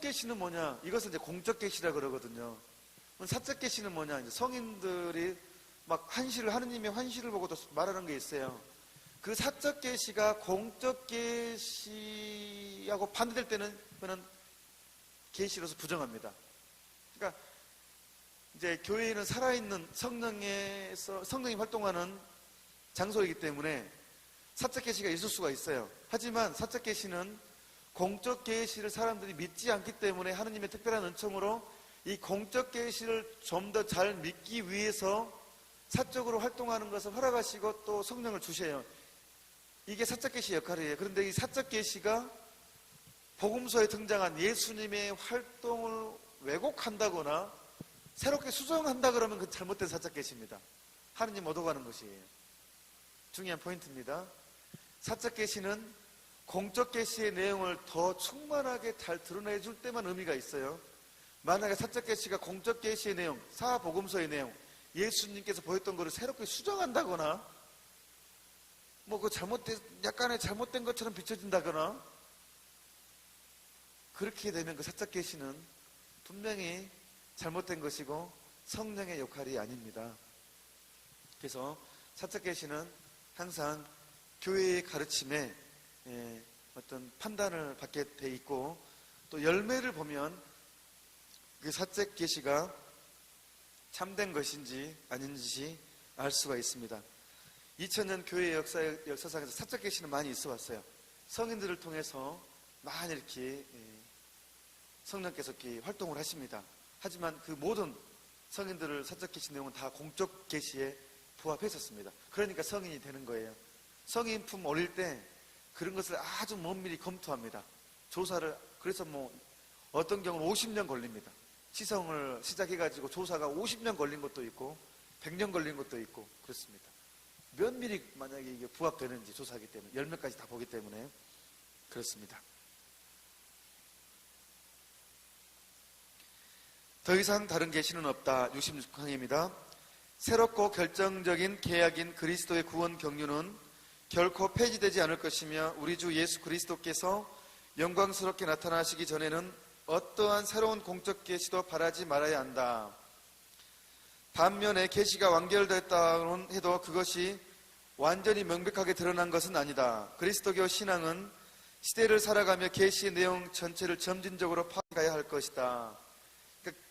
계시는 뭐냐? 이것은 이제 공적 계시라 그러거든요. 사적 계시는 뭐냐? 이제 성인들이 막 하느님의 환시를 보고도 말하는 게 있어요. 그 사적 계시가 공적 계시하고 반대될 때는 그는 계시로서 부정합니다. 그러니까 이제 교회에는 살아있는 성령이 활동하는 장소이기 때문에 사적 계시가 있을 수가 있어요. 하지만 사적 계시는 공적 계시를 사람들이 믿지 않기 때문에 하느님의 특별한 은총으로 이 공적 계시를 좀 더 잘 믿기 위해서 사적으로 활동하는 것을 허락하시고 또 성령을 주셔요. 이게 사적 계시 역할이에요. 그런데 이 사적 계시가 복음서에 등장한 예수님의 활동을 왜곡한다거나 새롭게 수정한다 그러면 그 잘못된 사적 계시입니다. 하느님 얻어가는 것이에요. 중요한 포인트입니다. 사적 계시는 공적 계시의 내용을 더 충만하게 잘 드러내줄 때만 의미가 있어요. 만약에 사적 계시가 공적 계시의 내용, 사복음서의 내용, 예수님께서 보였던 것을 새롭게 수정한다거나 약간의 잘못된 것처럼 비춰진다거나 그렇게 되면 그 사적 계시는 분명히 잘못된 것이고 성령의 역할이 아닙니다. 그래서 사적 계시는 항상 교회의 가르침에 어떤 판단을 받게 돼 있고 또 열매를 보면 그 사적 계시가 참된 것인지 아닌지 알 수가 있습니다. 2000년 교회 역사상에서 사적 계시는 많이 있어 왔어요. 성인들을 통해서 많이 이렇게 성령께서 이렇게 활동을 하십니다. 하지만 그 모든 성인들을 사적 계시 내용은 다 공적 계시에 부합했었습니다. 그러니까 성인이 되는 거예요. 성인 품 올릴 때 그런 것을 아주 면밀히 검토합니다. 조사를, 그래서 어떤 경우는 50년 걸립니다. 시성을 시작해가지고 조사가 50년 걸린 것도 있고 100년 걸린 것도 있고 그렇습니다. 면밀히 만약에 이게 부합되는지 조사하기 때문에 열매까지 다 보기 때문에 그렇습니다. 더 이상 다른 계시는 없다. 66강입니다. 새롭고 결정적인 계약인 그리스도의 구원 경륜은 결코 폐지되지 않을 것이며 우리 주 예수 그리스도께서 영광스럽게 나타나시기 전에는 어떠한 새로운 공적 계시도 바라지 말아야 한다. 반면에 계시가 완결됐다고는 해도 그것이 완전히 명백하게 드러난 것은 아니다. 그리스도교 신앙은 시대를 살아가며 계시의 내용 전체를 점진적으로 파악해야 할 것이다. 그러니까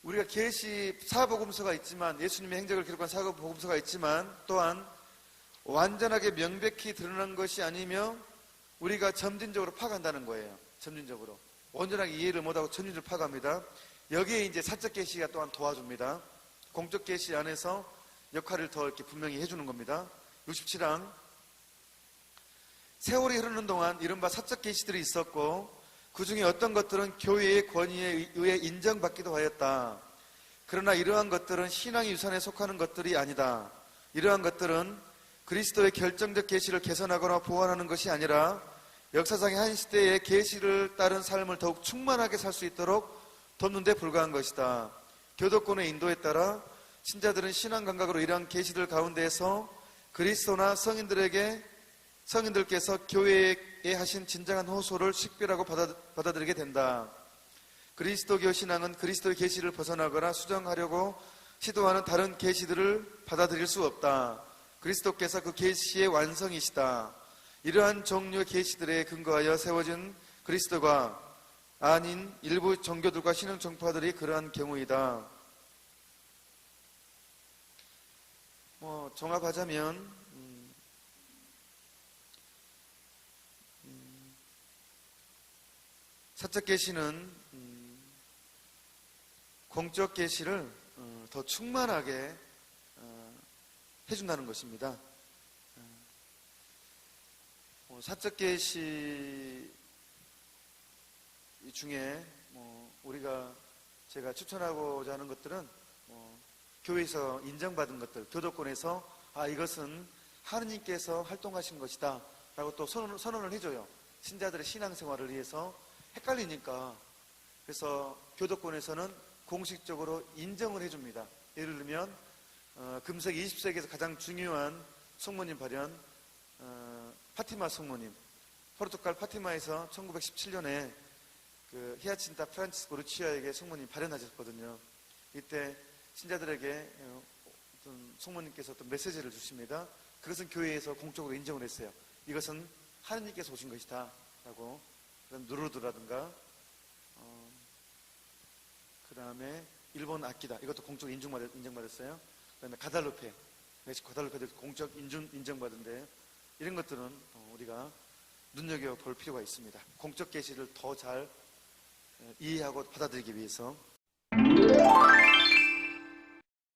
우리가 계시 사복음서가 있지만 예수님의 행적을 기록한 사복음서가 있지만 또한 완전하게 명백히 드러난 것이 아니며 우리가 점진적으로 파악한다는 거예요. 점진적으로. 온전하게 이해를 못하고 점진적으로 파악합니다. 여기에 이제 사적 계시가 또한 도와줍니다. 공적 계시 안에서 역할을 더 이렇게 분명히 해주는 겁니다. 67항. 세월이 흐르는 동안 이른바 사적 계시들이 있었고 그 중에 어떤 것들은 교회의 권위에 의해 인정받기도 하였다. 그러나 이러한 것들은 신앙의 유산에 속하는 것들이 아니다. 이러한 것들은 그리스도의 결정적 계시를 개선하거나 보완하는 것이 아니라 역사상의 한 시대의 계시를 따른 삶을 더욱 충만하게 살 수 있도록 돕는 데 불과한 것이다. 교도권의 인도에 따라 신자들은 신앙 감각으로 이러한 계시들 가운데에서 그리스도나 성인들께서 교회에 하신 진정한 호소를 식별하고 받아들이게 된다. 그리스도교 신앙은 그리스도의 계시를 벗어나거나 수정하려고 시도하는 다른 계시들을 받아들일 수 없다. 그리스도께서 그 계시의 완성이시다. 이러한 종류의 계시들에 근거하여 세워진 그리스도가 아닌 일부 종교들과 신앙 정파들이 그러한 경우이다. 종합하자면 사적 계시는 공적 계시를 더 충만하게 해준다는 것입니다. 사적 계시 중에 제가 추천하고자 하는 것들은 교회에서 인정받은 것들, 교도권에서 이것은 하느님께서 활동하신 것이다 라고 또 선언을 해줘요. 신자들의 신앙생활을 위해서 헷갈리니까. 그래서 교도권에서는 공식적으로 인정을 해줍니다. 예를 들면 금세기 20세기에서 가장 중요한 성모님 발현, 파티마 성모님, 포르투갈 파티마에서 1917년에 그 히아친타 프란치스코 루치아에게 성모님 발현하셨거든요. 이때 신자들에게 어떤 성모님께서 어떤 메시지를 주십니다. 그것은 교회에서 공적으로 인정을 했어요. 이것은 하느님께서 오신 것이다 라고. 그다음 누르드라든가 그 다음에 일본 악기다, 이것도 공적으로 인정받았어요. 그 다음에 가달루페, 멕시코 가달루페도 공적 인정받은데, 이런 것들은 우리가 눈여겨볼 필요가 있습니다. 공적 계시를 더 잘 이해하고 받아들이기 위해서.